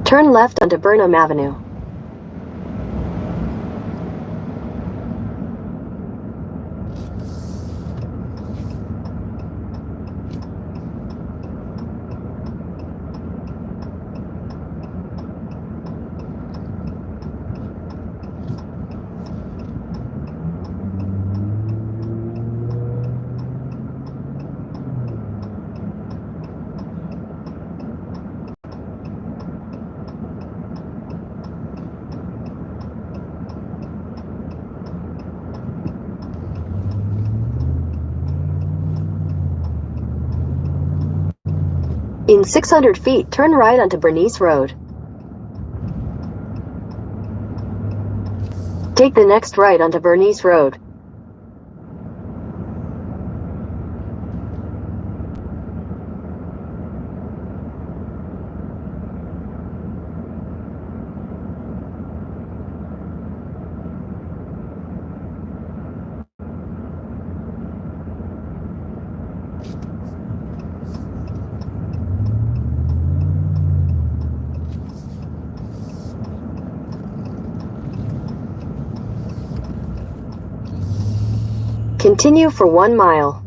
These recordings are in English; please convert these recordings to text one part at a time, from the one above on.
Turn left onto Burnham Avenue. In 600 feet, turn right onto Bernice Road. Take the next right onto Bernice Road. Continue for 1 mile.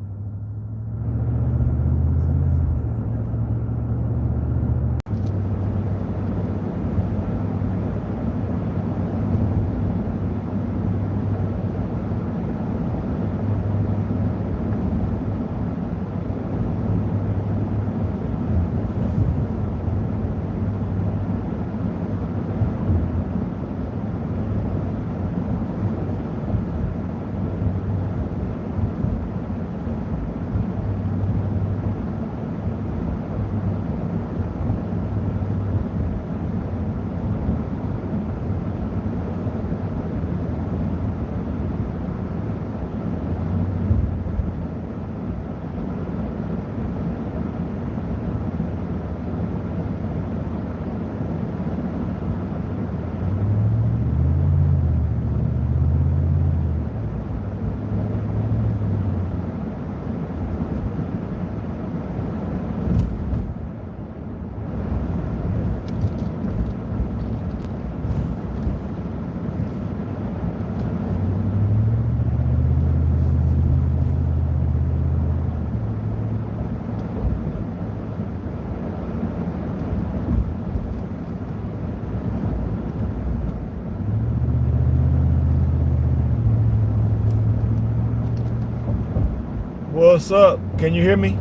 What's up? Can you hear me?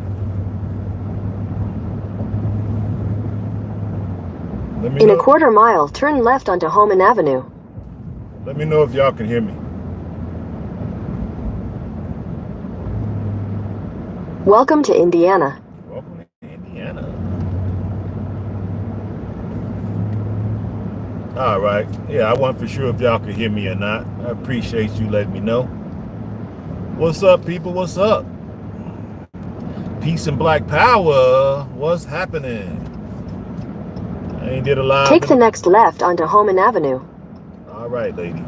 Let me In know. a quarter mile, turn left onto Holman Avenue. Let me know if y'all can hear me. Welcome to Indiana. Welcome to Indiana. All right. Yeah, I wasn't for sure if y'all could hear me or not. I appreciate you letting me know. What's up, people? What's up? Peace and Black Power. What's happening? I ain't did a live. Take the next left onto Holman Avenue. All right, lady.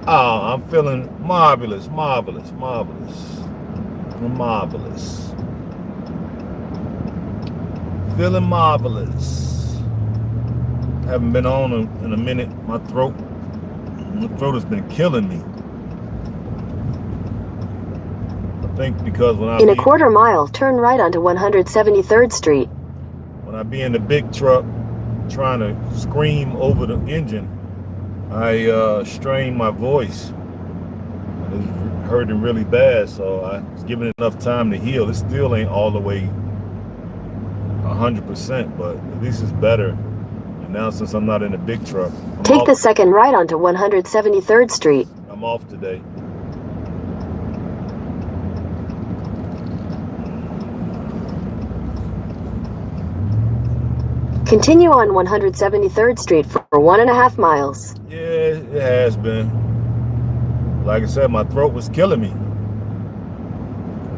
Oh, I'm feeling marvelous, marvelous, marvelous. Marvelous. Feeling marvelous. Haven't been on in a minute. My throat has been killing me. I think because In a quarter mile, turn right onto 173rd Street. When I be in the big truck trying to scream over the engine, I strain my voice. It's hurting really bad, so I was giving it enough time to heal. It still ain't all the way 100%, but at least it's better. And now since I'm not in a big truck, take the second right onto 173rd Street. I'm off today. Continue on 173rd Street for 1.5 miles. Yeah, it has been. Like I said, my throat was killing me.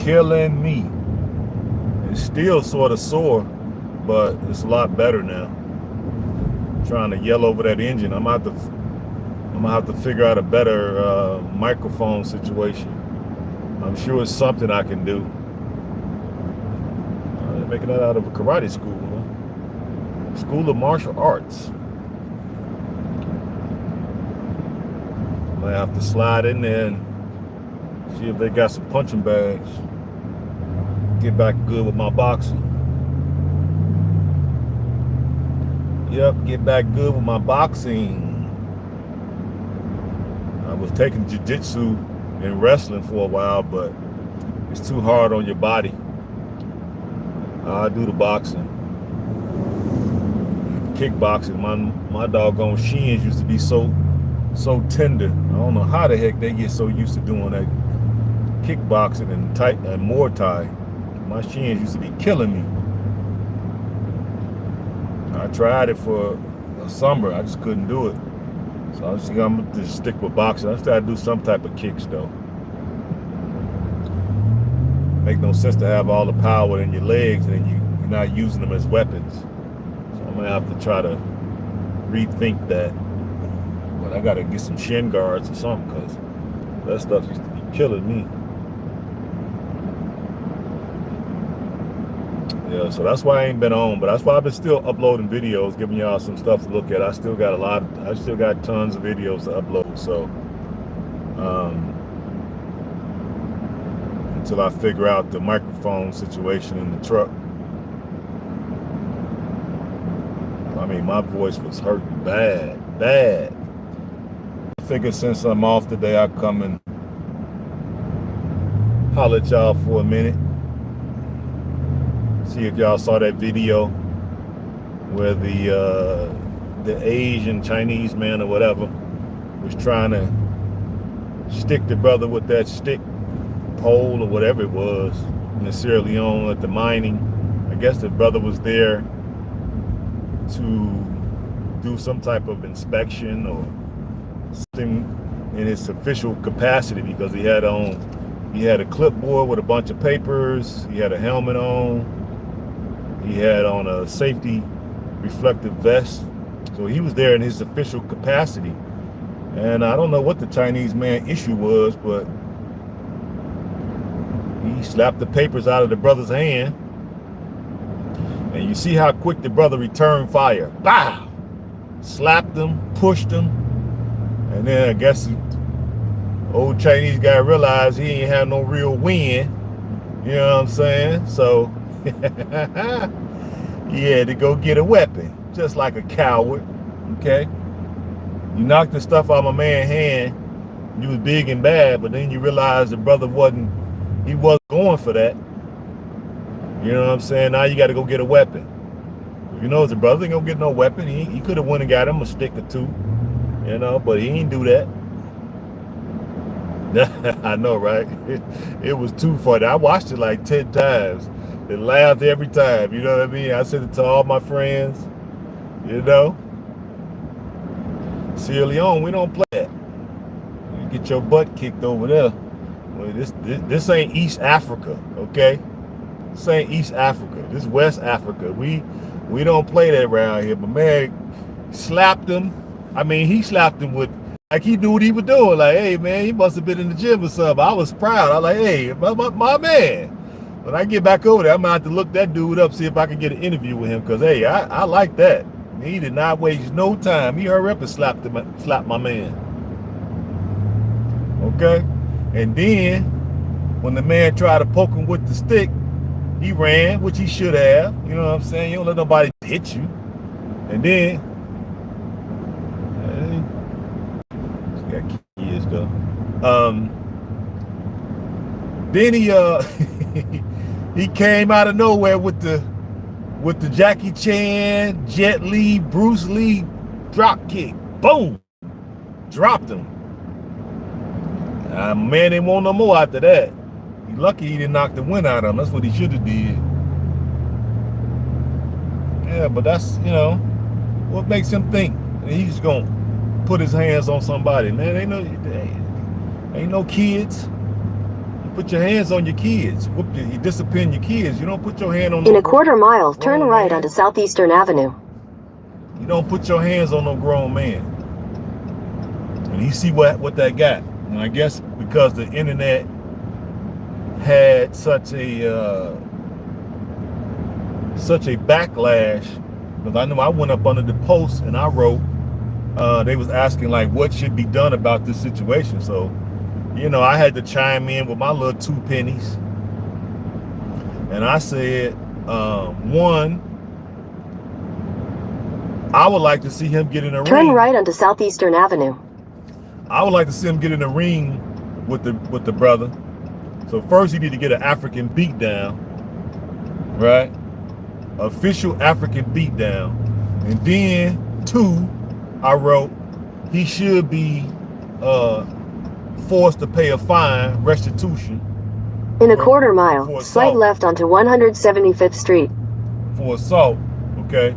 Killing me. It's still sort of sore, but it's a lot better now. I'm trying to yell over that engine. I'm gonna have to figure out a better microphone situation. I'm sure it's something I can do. They're making that out of a karate school, huh? School of Martial Arts. Might have to slide in there and see if they got some punching bags. Get back good with my boxing. Yep, get back good with my boxing. I was taking jiu-jitsu and wrestling for a while, but it's too hard on your body. I do the boxing. Kickboxing. My doggone shins used to be so tender. I don't know how the heck they get so used to doing that kickboxing and Muay Thai. My shins used to be killing me. I tried it for a summer. I just couldn't do it. So I think I'm gonna just stick with boxing. I still gotta do some type of kicks though. Make no sense to have all the power in your legs and then you're not using them as weapons. So I'm gonna have to try to rethink that. But I gotta get some shin guards or something because that stuff used to be killing me. Yeah, so that's why I ain't been on, but that's why I've been still uploading videos, giving y'all some stuff to look at. I still got tons of videos to upload. So until I figure out the microphone situation in the truck. I mean, my voice was hurting bad. I figured since I'm off today, I'll come and holler at y'all for a minute. See if y'all saw that video where the Asian Chinese man or whatever was trying to stick the brother with that stick pole or whatever it was in Sierra Leone at the mining. I guess the brother was there to do some type of inspection or something in his official capacity because he had a clipboard with a bunch of papers, he had a helmet on, he had on a safety reflective vest. So he was there in his official capacity. And I don't know what the Chinese man issue was, but he slapped the papers out of the brother's hand. And you see how quick the brother returned fire. Bow! Slapped him, pushed him. And then I guess the old Chinese guy realized he ain't have no real wind. You know what I'm saying? So he had to go get a weapon, just like a coward. Okay? You knocked the stuff out of my man's hand. You was big and bad, but then you realized the brother wasn't going for that. You know what I'm saying? Now you got to go get a weapon. If you know the brother ain't gonna get no weapon, he could have went and got him a stick or two, you know, but he ain't do that. I know, right? It was too funny. I watched it like 10 times and laughed every time. You know what I mean? I sent it to all my friends. You know, Sierra Leone, we don't play that. You get your butt kicked over there. Well, this ain't East Africa, okay? This ain't East Africa. This is West Africa. We don't play that around here. But man slapped him. I mean, he slapped him with, like he knew what he was doing. Like, hey man, he must have been in the gym or something. I was proud. I was like, hey, my man. When I get back over there, I'm gonna have to look that dude up, see if I can get an interview with him. Cause hey, I like that. He did not waste no time. He hurried up and slapped my man. Okay? And then when the man tried to poke him with the stick, he ran, which he should have. You know what I'm saying? You don't let nobody hit you. And then, she got kids though. Then he came out of nowhere with the Jackie Chan, Jet Li, Bruce Lee drop kick. Boom! Dropped him. Man didn't want no more after that. He lucky he didn't knock the wind out of him. That's what he should have did. Yeah, but that's, you know, what makes him think that he's gonna put his hands on somebody. Man, ain't no kids. You put your hands on your kids. You discipline your kids. You don't put your hand on In a quarter mile, turn right onto Southeastern Avenue. You don't put your hands on no grown man. And you see what that got. And I guess because the internet had such a backlash Because I know I went up under the post and I wrote, they was asking like what should be done about this situation. So, you know, I had to chime in with my little 2 pennies. And I said, one, I would like to see him get in a ring. Turn right onto Southeastern Avenue. I would like to see him get in the ring with the brother. So first he need to get an African beat down, right? Official African beat down. And then 2, I wrote, he should be forced to pay a fine, restitution. In a quarter mile, slight left onto 175th Street. For assault, okay?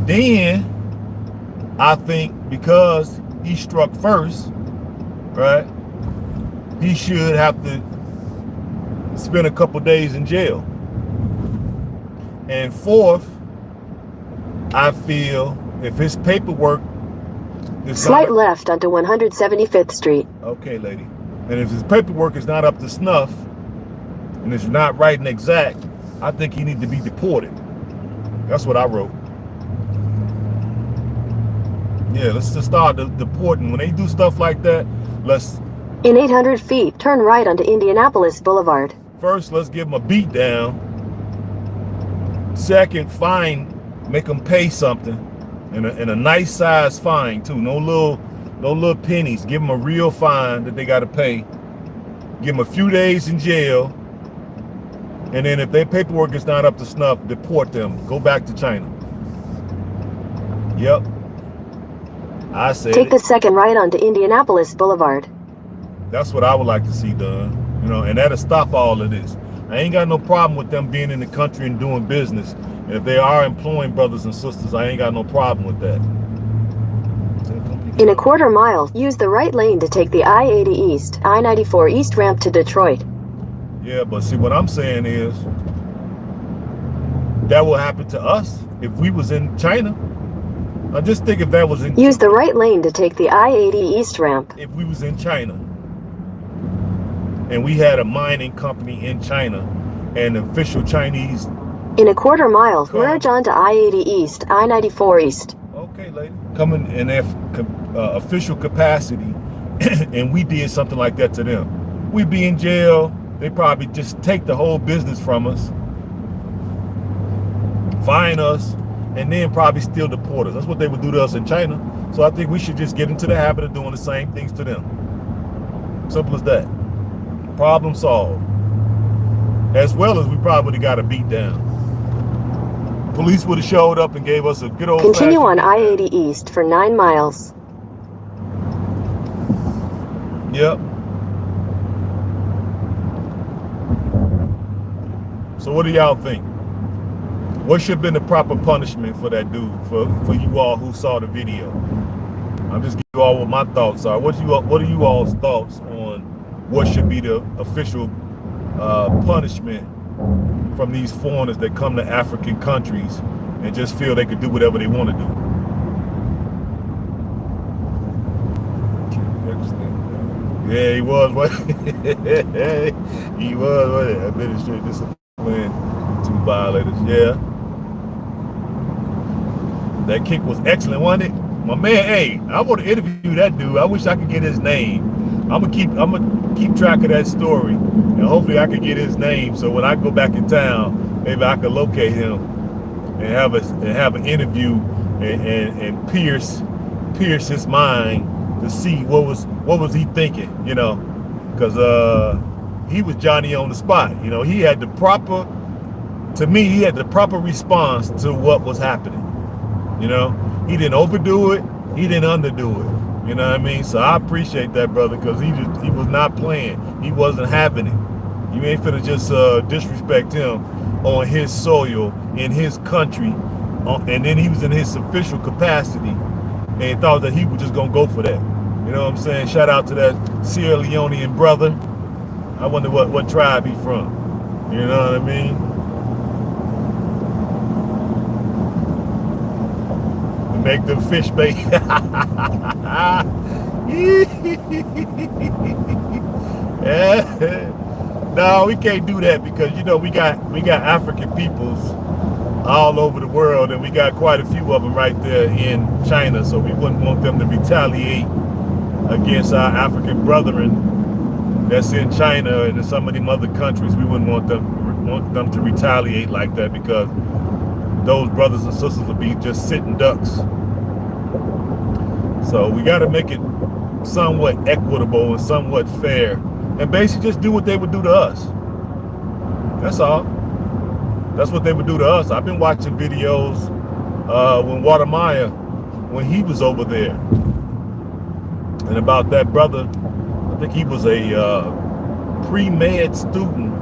Then, I think because he struck first, right, he should have to spend a couple days in jail. And 4th, I feel if his paperwork is slight left onto 175th Street. Okay, lady. And if his paperwork is not up to snuff and it's not right and exact, I think he needs to be deported. That's what I wrote. Yeah, let's just start deporting. When they do stuff like that, let's... In 800 feet, turn right onto Indianapolis Boulevard. First, let's give him a beat down. Second, fine, make them pay something. And a nice size fine, too. No little pennies. Give them a real fine that they got to pay. Give them a few days in jail. And then if their paperwork is not up to snuff, deport them. Go back to China. Yep. I said take the second right onto Indianapolis Boulevard. That's what I would like to see done. You know, and that'll stop all of this. I ain't got no problem with them being in the country and doing business. And if they are employing brothers and sisters, I ain't got no problem with that. In a quarter mile, use the right lane to take the I-80 East, I-94 East ramp to Detroit. Yeah, but see, what I'm saying is that will happen to us if we was in China. I just think if that was in... Use the right lane to take the I-80 East ramp. If we was in China and we had a mining company in China and official Chinese... In a quarter mile, merge onto I-80 East, I-94 East. Okay, lady. Coming in their official capacity and we did something like that to them. We'd be in jail. They probably just take the whole business from us, fine us, and then probably still deport us. That's what they would do to us in China. So I think we should just get into the habit of doing the same things to them. Simple as that. Problem solved. As well as we probably would have got a beat down. Police would have showed up and gave us a good old... Continue on I-80 East for 9 miles. Yep. So what do y'all think? What should have been the proper punishment for that dude, for you all who saw the video? I'm just giving you all what my thoughts are. What are you all's thoughts on what should be the official punishment from these foreigners that come to African countries and just feel they could do whatever they want to do? Yeah, he was. What? He was. What? Administrative discipline to violators. Yeah. That kick was excellent, wasn't it? My man, hey, I want to interview that dude. I wish I could get his name. I'm gonna keep track of that story, and hopefully I can get his name. So when I go back in town, maybe I can locate him and have an interview and pierce his mind to see what was he thinking, you know, because he was Johnny on the spot. You know, he had the proper response to what was happening. You know, he didn't overdo it, he didn't underdo it. You know what I mean? So I appreciate that, brother, because he was not playing. He wasn't having it. You ain't finna just disrespect him on his soil, in his country, and then he was in his official capacity and thought that he was just gonna go for that. You know what I'm saying? Shout out to that Sierra Leonean brother. I wonder what tribe he from. You know what I mean? Make them fish bait. No, we can't do that because, you know, we got African peoples all over the world, and we got quite a few of them right there in China, so we wouldn't want them to retaliate against our African brethren that's in China and in some of them other countries. We wouldn't want them to retaliate like that, because those brothers and sisters will be just sitting ducks. So we got to make it somewhat equitable and somewhat fair, and basically just do what they would do to us. That's all. That's what they would do to us. I've been watching videos when Watermaya, when he was over there, and about that brother. I think he was a pre-med student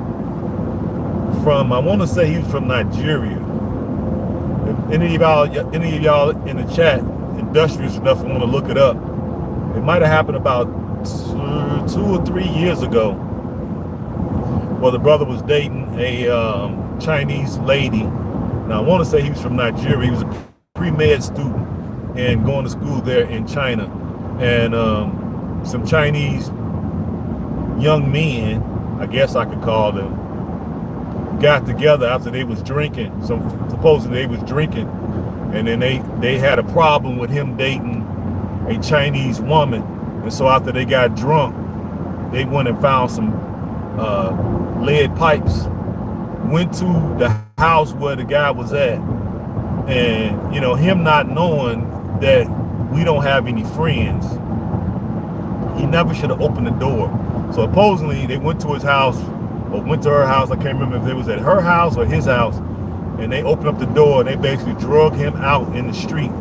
from, I want to say he was from Nigeria. If any of y'all in the chat, industrious enough, want to look it up, it might have happened about 2 or 3 years ago. Well, the brother was dating a Chinese lady. Now, I want to say he was from Nigeria. He was a pre-med student and going to school there in China. And some Chinese young men, I guess I could call them, got together after they was drinking. Supposedly they was drinking. And then they had a problem with him dating a Chinese woman. And so after they got drunk, they went and found some lead pipes, went to the house where the guy was at, and him not knowing that we don't have any friends, he never should have opened the door. So supposedly they went to his house, or went to her house, I can't remember if it was at her house or his house, and they opened up the door and they basically drug him out in the street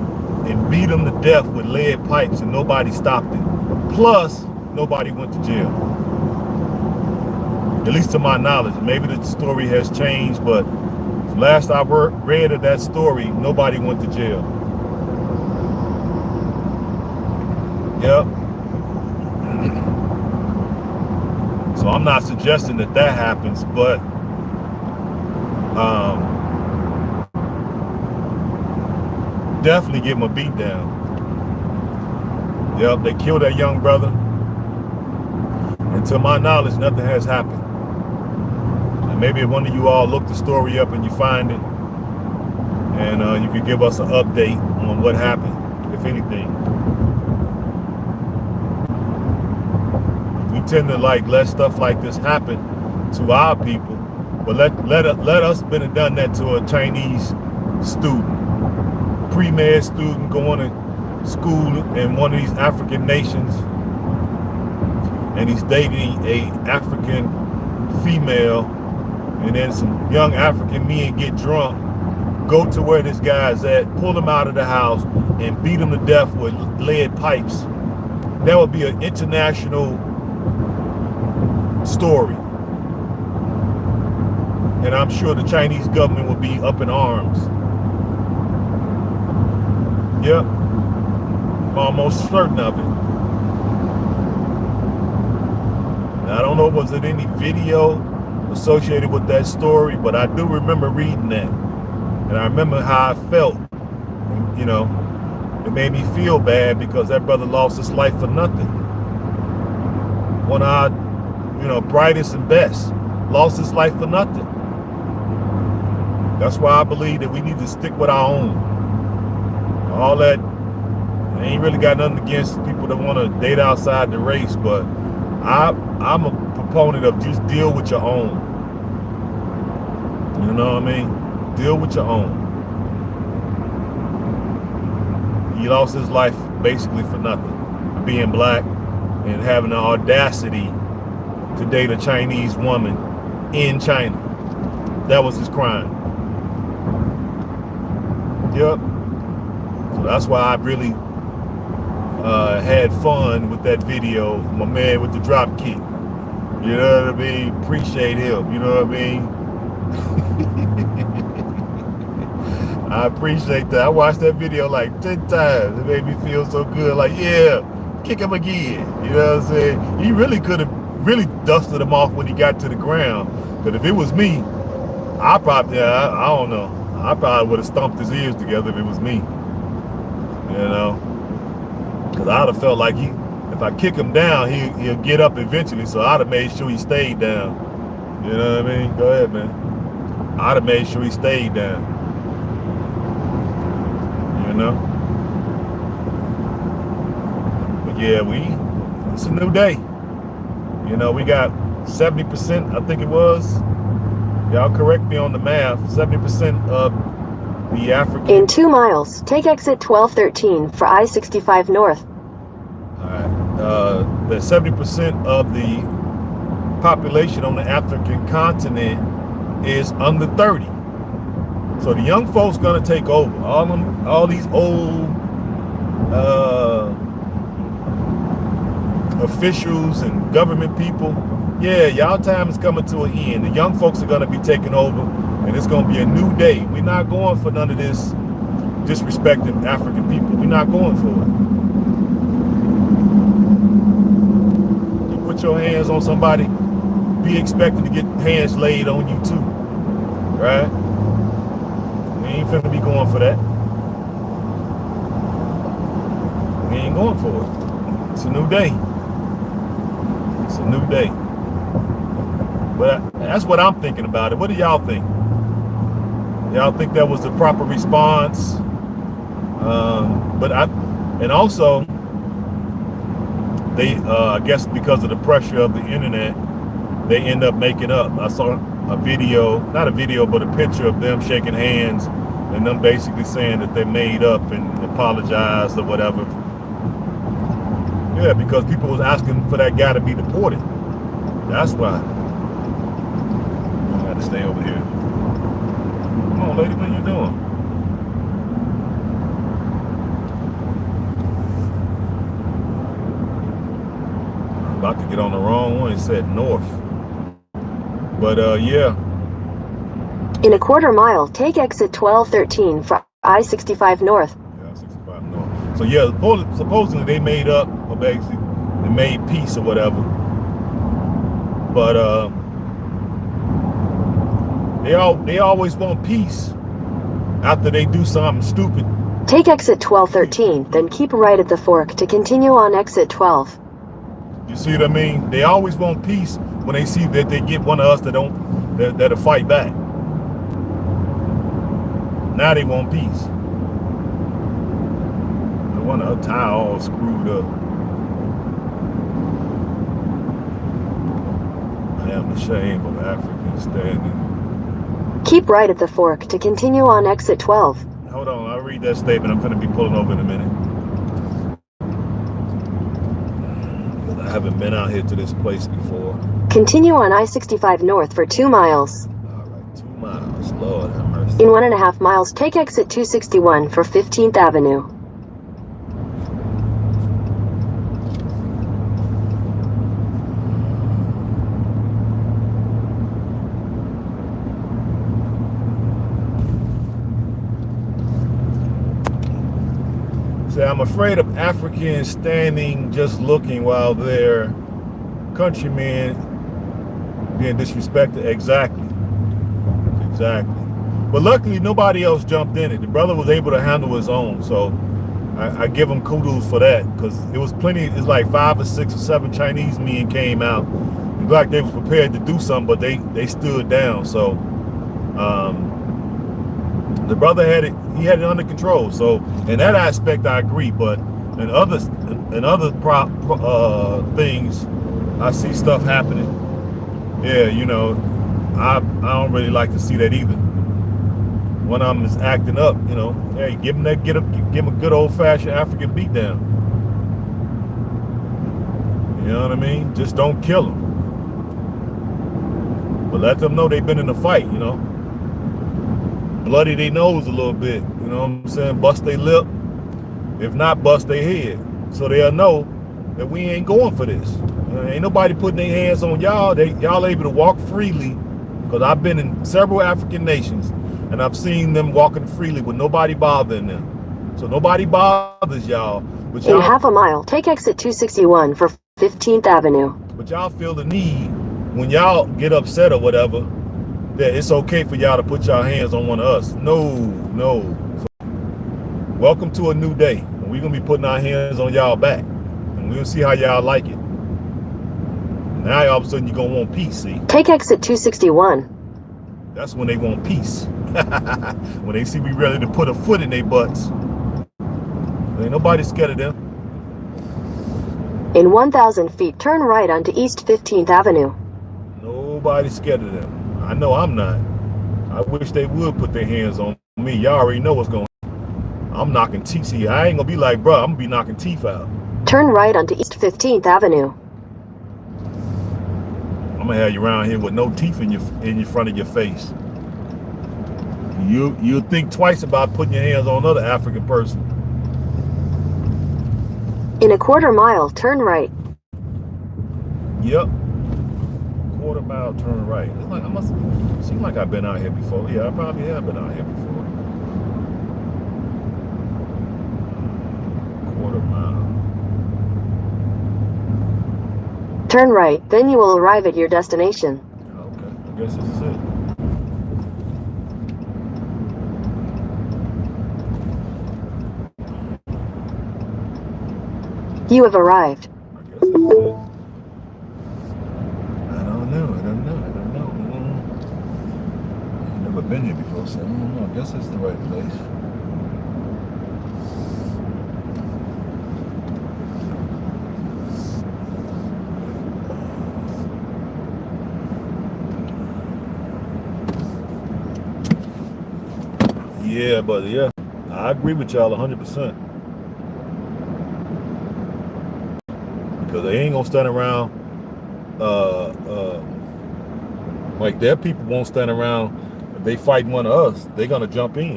and beat him to death with lead pipes, and nobody stopped it. Plus, nobody went to jail. At least to my knowledge. Maybe the story has changed, but last I read of that story, nobody went to jail. Yep. So I'm not suggesting that happens, but definitely give him a beat down. Yep, they killed that young brother. And to my knowledge, nothing has happened. Maybe if one of you all look the story up and you find it, and you could give us an update on what happened, if anything. We tend to let stuff like this happen to our people, but let us been and done that to a Chinese student, pre-med student going to school in one of these African nations, and he's dating a African female. And then some young African men get drunk, go to where this guy's at, pull him out of the house, and beat him to death with lead pipes. That would be an international story. And I'm sure the Chinese government would be up in arms. Yep. I'm almost certain of it. And I don't know, was it any video associated with that story, but I do remember reading that, and I remember how I felt. It made me feel bad because that brother lost his life for nothing. One of our brightest and best lost his life for nothing. That's why I believe that we need to stick with our own. All that, I ain't really got nothing against people that want to date outside the race, but I'm a proponent of just deal with your own. You know what I mean? Deal with your own. He lost his life basically for nothing, for being black and having the audacity to date a Chinese woman in China. That was his crime. Yep. So that's why I really had fun with that video. My man with the drop kick. You know what I mean? Appreciate him. You know what I mean? I appreciate that. I watched that video like 10 times. It made me feel so good. Like, yeah, kick him again. You know what I'm saying? He really could have really dusted him off when he got to the ground. But if it was me, I probably, I don't know. I probably would have stomped his ears together if it was me. You know? Because I'd have felt like if I kick him down, he'll get up eventually. So I'd have made sure he stayed down. You know what I mean? Go ahead, man. I'd have made sure he stayed down. know. But yeah, it's a new day. You know, we got 70%, I think it was. Y'all correct me on the math. 70% of the African. In 2 miles, take exit 1213 for I-65 North. All right. That 70% of the population on the African continent is under 30. So the young folks gonna take over. All these old officials and government people, yeah, y'all time is coming to an end. The young folks are gonna be taking over, and it's gonna be a new day. We're not going for none of this disrespecting African people. We're not going for it. You put your hands on somebody, be expected to get hands laid on you too, right? We ain't finna be going for that. We ain't going for it. It's a new day. It's a new day. But that's what I'm thinking about it. What do y'all think? Y'all think that was the proper response? And also, they, I guess because of the pressure of the internet, they end up making up. I saw a video, not a video, but a picture of them shaking hands and them basically saying that they made up and apologized or whatever. Yeah, because people was asking for that guy to be deported. That's why. I gotta stay over here. Come on, lady, what are you doing? I'm about to get on the wrong one. It said north. But yeah. In a quarter mile, take exit 1213 for I-65 North. Yeah, 65 North. So yeah, supposedly they made up, or basically they made peace or whatever. But they always want peace after they do something stupid. Take exit 1213, then keep right at the fork to continue on exit 12. You see what I mean? They always want peace when they see that they get one of us that'll fight back. Now they want peace. They want a tie all screwed up. I am ashamed of Africans standing. Keep right at the fork to continue on exit 12. Hold on, I'll read that statement. I'm going to be pulling over in a minute. I haven't been out here to this place before. Continue on I-65 North for 2 miles. All right, 2 miles. Lord have mercy. In 1.5 miles, take exit 261 for 15th Avenue. See, I'm afraid of Africans standing just looking while their countrymen being disrespected. Exactly. But luckily, nobody else jumped in it. The brother was able to handle his own, so I give him kudos for that, because it was plenty. It's like 5 or 6 or 7 Chinese men came out. It looked like they was prepared to do something, but they stood down. So the brother had it. He had it under control. So in that aspect, I agree. But in other things, I see stuff happening. Yeah, you know, I don't really like to see that either. One of them is acting up. You know, hey, give him a good old-fashioned African beatdown. You know what I mean? Just don't kill them, but let them know they've been in a fight. You know. Bloody their nose a little bit, you know what I'm saying? Bust their lip, if not bust their head, so they'll know that we ain't going for this. Ain't nobody putting their hands on y'all. Y'all able to walk freely, because I've been in several African nations and I've seen them walking freely with nobody bothering them. So nobody bothers y'all. But in 1/2 mile, take exit 261 for 15th Avenue. But y'all feel the need when y'all get upset or whatever, that it's okay for y'all to put y'all hands on one of us. No. So, welcome to a new day. We're going to be putting our hands on y'all back. And we're going to see how y'all like it. Now all of a sudden you're going to want peace, see? Take exit 261. That's when they want peace. When they see we ready to put a foot in their butts. Ain't nobody scared of them. In 1,000 feet, turn right onto East 15th Avenue. Nobody scared of them. I know I'm not. I wish they would put their hands on me. Y'all already know what's going on. I'm knocking teeth. See, I ain't gonna be like, bro, I'm gonna be knocking teeth out. Turn right onto East 15th Avenue. I'm gonna have you around here with no teeth in your front of your face. You'll think twice about putting your hands on another African person. In a quarter mile, turn right. Yep. Quarter mile, turn right. It's like I must seem like I've been out here before. Yeah, I probably have been out here before. Quarter mile. Turn right, then you will arrive at your destination. Okay, I guess this is it. You have arrived. I guess this is it. I don't know. I've never been here before, so I don't know. I guess it's the right place. Yeah, but yeah, I agree with y'all 100%. Because they ain't gonna stand around. Like their people won't stand around. If they fight one of us, they're gonna jump in.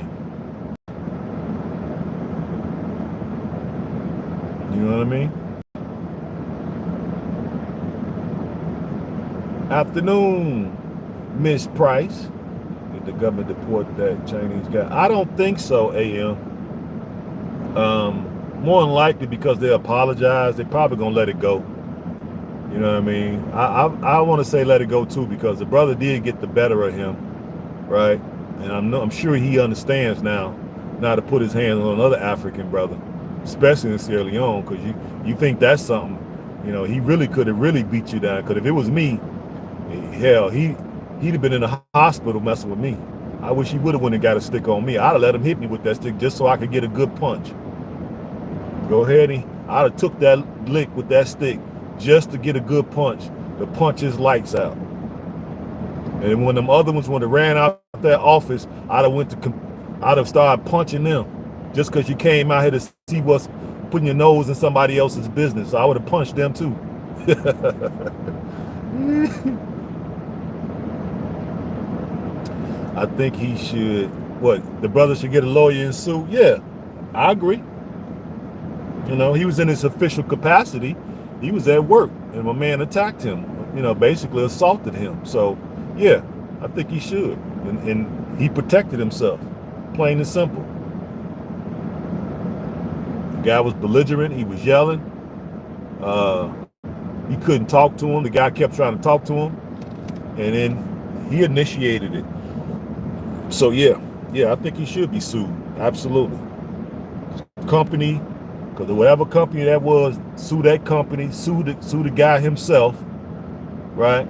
You know what I mean? Afternoon, Miss Price. Did the government deport that Chinese guy? I don't think so, A.M. More than likely because they apologize, they're probably gonna let it go. You know what I mean? I want to say let it go too because the brother did get the better of him, right? And I'm sure he understands now to put his hands on another African brother, especially in Sierra Leone, because you think that's something. You know, he really could have really beat you down. Because if it was me, hell, he'd have been in the hospital messing with me. I wish he would have went and got a stick on me. I'd have let him hit me with that stick just so I could get a good punch. Go ahead, I'd have took that lick with that stick just to get a good punch, to punch his lights out. And when them other ones would have ran out that office, I'd have started punching them, just because you came out here to see what's putting your nose in somebody else's business. So I would have punched them too. I think he should. The brother should get a lawyer and sue? Yeah, I agree. You know, he was in his official capacity. He was at work, and my man attacked him. You know, basically assaulted him. So, yeah, I think he should. And he protected himself, plain and simple. The guy was belligerent. He was yelling. He couldn't talk to him. The guy kept trying to talk to him, and then he initiated it. So, yeah, I think he should be sued. Absolutely. Company. Because whatever company that was, sue that company, sue the guy himself, right?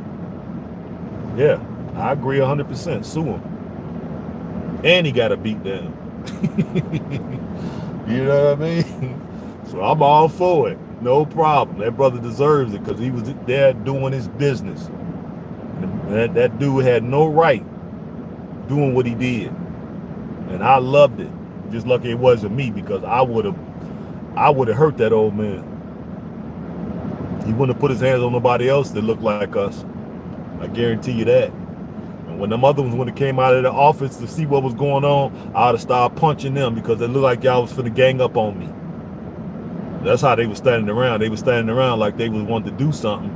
Yeah, I agree 100%. Sue him. And he got a beat down. You know what I mean? So I'm all for it. No problem. That brother deserves it because he was there doing his business. That dude had no right doing what he did. And I loved it. Just lucky it wasn't me because I would have hurt that old man. He wouldn't have put his hands on nobody else that looked like us. I guarantee you that. And when them other ones would have came out of the office to see what was going on, I'd have started punching them because it looked like y'all was finna gang up on me. That's how they were standing around. They were standing around like they was wanting to do something,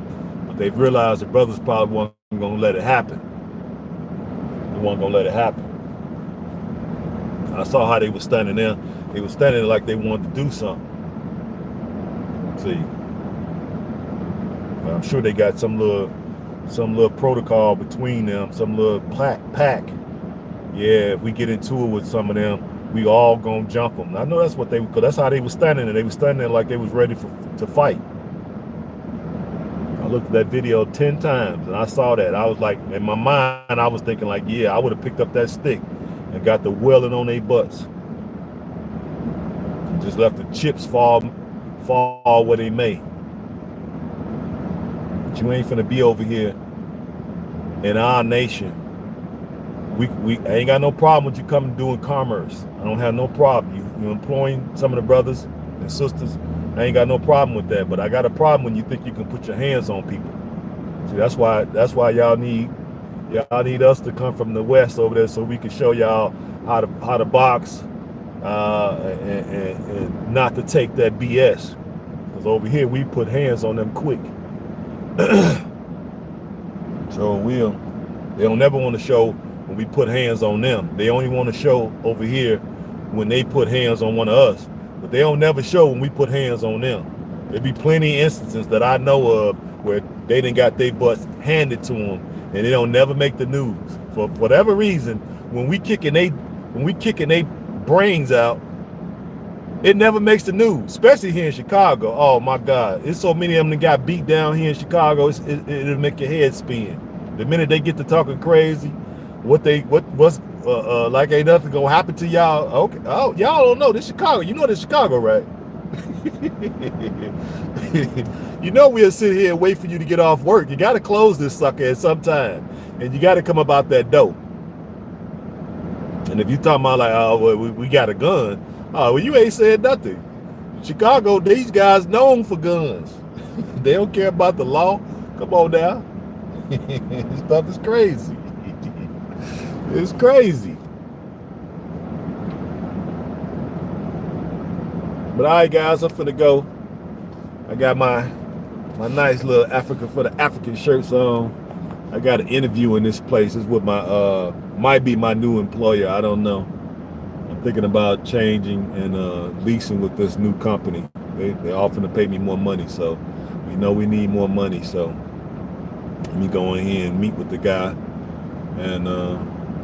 but they realized the brothers probably wasn't gonna let it happen. They wasn't gonna let it happen. I saw how they were standing there. They were standing there like they wanted to do something. See, I'm sure they got some little protocol between them, some little pack. Yeah, if we get into it with some of them, we all gonna jump them. I know that's what because that's how they were standing there. They were standing there like they was ready to fight. I looked at that video 10 times and I saw that. I was like, in my mind, I was thinking like, yeah, I would have picked up that stick and got the wailing on their butts. Just let the chips fall where they may. But you ain't finna be over here in our nation. We ain't got no problem with you coming doing commerce. I don't have no problem. You employing some of the brothers and sisters. I ain't got no problem with that. But I got a problem when you think you can put your hands on people. See, that's why y'all need us to come from the west over there so we can show y'all how to box and not to take that BS. Because over here we put hands on them quick. So they don't never want to show when we put hands on them. They only want to show over here when they put hands on one of us. But they don't never show when we put hands on them. There be plenty of instances that I know of where they done got their butts handed to them and they don't never make the news. For whatever reason, when we kicking they brains out, it never makes the news, especially here in Chicago. Oh my God, there's so many of them that got beat down here in Chicago. It'll make your head spin. The minute they get to talking crazy, what's like ain't nothing gonna happen to y'all. Okay, oh y'all don't know this Chicago. You know this Chicago, right? You know we'll sit here and wait for you to get off work. You got to close this sucker at some time, and you got to come up out that door. And if you talking about like, oh, well, we got a gun, oh, well, you ain't said nothing. Chicago, these guys known for guns. They don't care about the law. Come on now. This stuff is crazy. It's crazy. But all right, guys, I'm finna go. I got my nice little Africa for the African shirts on. I got an interview in this place. It's with my might be my new employer. I don't know. I'm thinking about changing and leasing with this new company. They're offering to pay me more money, so we know we need more money. So let me go in here and meet with the guy, and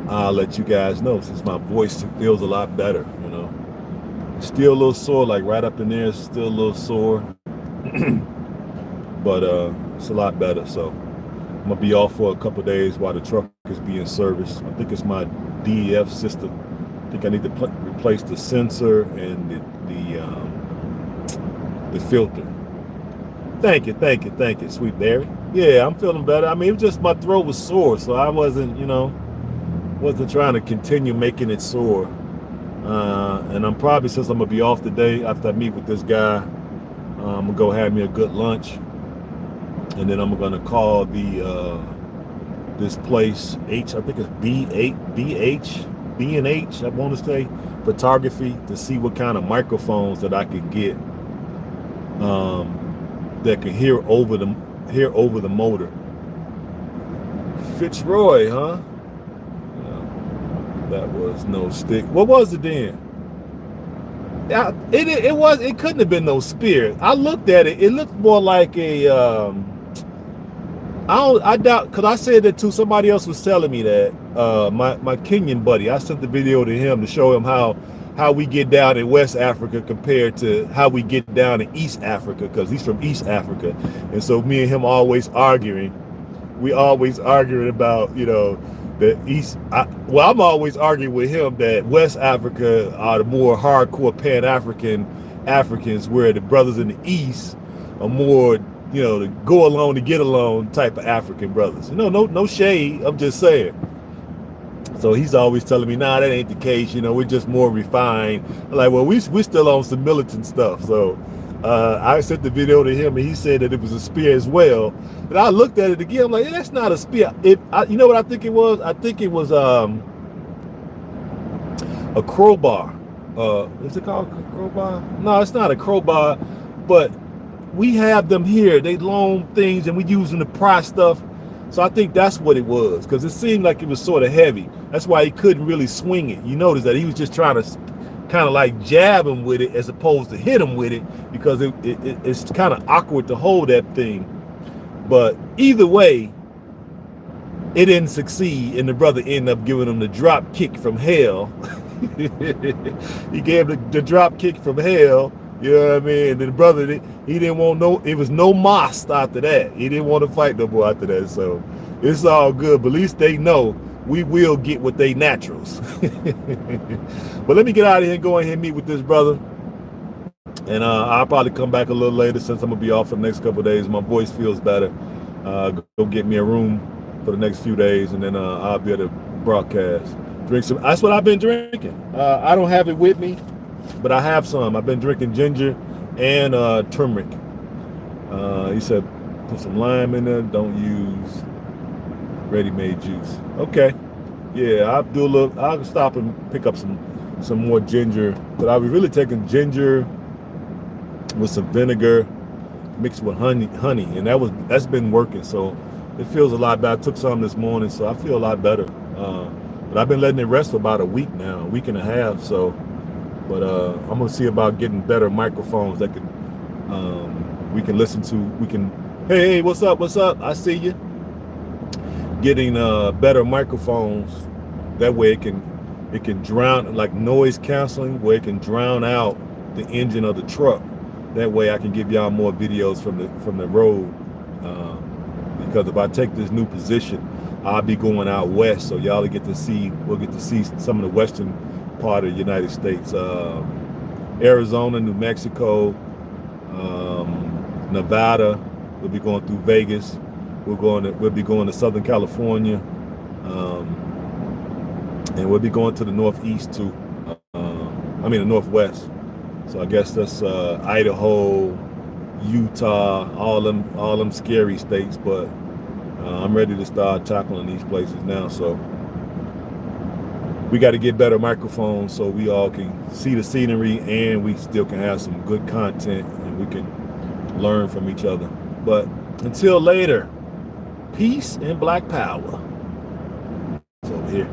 I'll let you guys know since my voice feels a lot better. You know, it's still a little sore, like right up in there. It's still a little sore, but it's a lot better. So I'm gonna be off for a couple of days while the truck is being serviced. I think it's my DEF system. I think I need to replace the sensor and the filter. Thank you, sweet Mary. Yeah, I'm feeling better. I mean, it was just my throat was sore, so I wasn't trying to continue making it sore. And I'm probably, since I'm gonna be off today after I meet with this guy, I'm gonna go have me a good lunch, and then I'm gonna call this place I think it's B&H, I want to say, photography, to see what kind of microphones that I can get that can hear over the motor. Fitzroy, huh? That was no stick. What was it then? Yeah, it couldn't have been no spear. I looked at it. It looked more like a I doubt, because I said that too. Somebody else was telling me that. My Kenyan buddy, I sent the video to him to show him how we get down in West Africa compared to how we get down in East Africa, because he's from East Africa. And so me and him always arguing. We always arguing about, the East. I'm always arguing with him that West Africa are the more hardcore Pan-African Africans, where the brothers in the East are more, the go along to get along type of African brothers. No shade. I'm just saying. So he's always telling me, nah, that ain't the case. We're just more refined. I'm like, well, we're still on some militant stuff. So I sent the video to him, and he said that it was a spear as well. But I looked at it again. I'm like, that's not a spear. You know what I think it was? I think it was a crowbar. Is it called a crowbar? No, it's not a crowbar. But we have them here. They long things, and we use them to pry stuff. So I think that's what it was, because it seemed like it was sort of heavy. That's why he couldn't really swing it. You notice that he was just trying to kind of like jab him with it as opposed to hit him with it, because it's kind of awkward to hold that thing. But either way, it didn't succeed, and the brother ended up giving him the drop kick from hell. He gave the drop kick from hell. You know what I mean? And the brother, he didn't want it was no mas after that. He didn't want to fight no more after that. So it's all good. But at least they know we will get with they naturals. But let me get out of here and go ahead and meet with this brother. And I'll probably come back a little later since I'm gonna be off for the next couple of days. My voice feels better. Go get me a room for the next few days, and then I'll be able to broadcast. Drink some. That's what I've been drinking. I don't have it with me, but I have some. I've been drinking ginger and turmeric. He said put some lime in there. Don't use ready-made juice. Okay. Yeah, I'll do a little. I'll stop and pick up some more ginger. But I was really taking ginger with some vinegar mixed with honey, and that's been working. So it feels a lot better. I took some this morning, so I feel a lot better. But I've been letting it rest for about a week now, a week and a half. So, but I'm gonna see about getting better microphones that can we can listen to. We can. Hey, what's up? What's up? I see you. Getting better microphones. That way it can drown, like noise canceling, where it can drown out the engine of the truck. That way I can give y'all more videos from the road. Because if I take this new position, I'll be going out west, so y'all we'll get to see some of the western part of the United States. Arizona, New Mexico, Nevada. We'll be going through Vegas. We'll be going to Southern California. And we'll be going to the Northeast too. The Northwest. So I guess that's Idaho, Utah, all them scary states. But I'm ready to start tackling these places now. So we got to get better microphones so we all can see the scenery and we still can have some good content and we can learn from each other. But until later, peace and black power. It's over here.